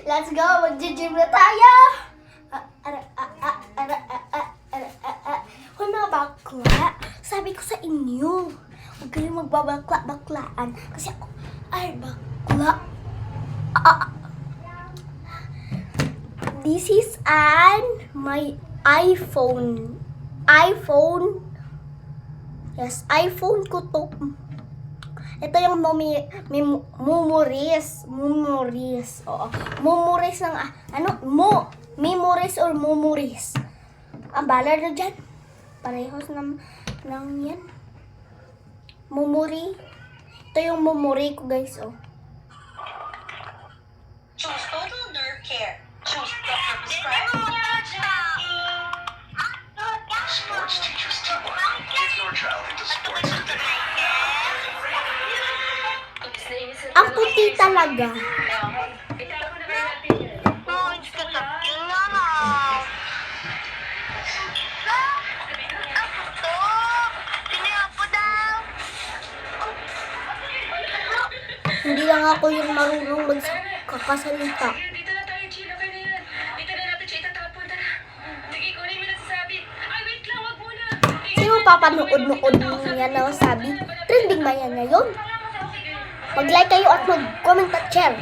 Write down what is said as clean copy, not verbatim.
Let's go! Mag-gym na tayo! Hoy mga bakla, sabi ko sa inyo, huwag kayong magbabakla-baklaan kasi ako ay bakla. This is my iPhone. Yes, iPhone ko to. Ito yung memories. Oo. Memories ng memories or memories. Ang bala na dyan. Parehos ng yan. Memory. Ito yung memory ko, guys. Oh. Choose Total Nerve Care. Choose Dr. Prescribed. Sports Teachers Teamwork. Get your child into sports today. Ang puti talaga. Hindi lang ako yung marunong magkakasalita. Dito na tayo, Chino. Kaya na yan. Dito na natin siya itatapon. Tara. Sige, kunin mo na sasabi. Ay, wait lang. Wag muna. Sino papanood-nood yan na sabi? Trending ba yan ngayon? Mag-like kayo at mag-comment at share.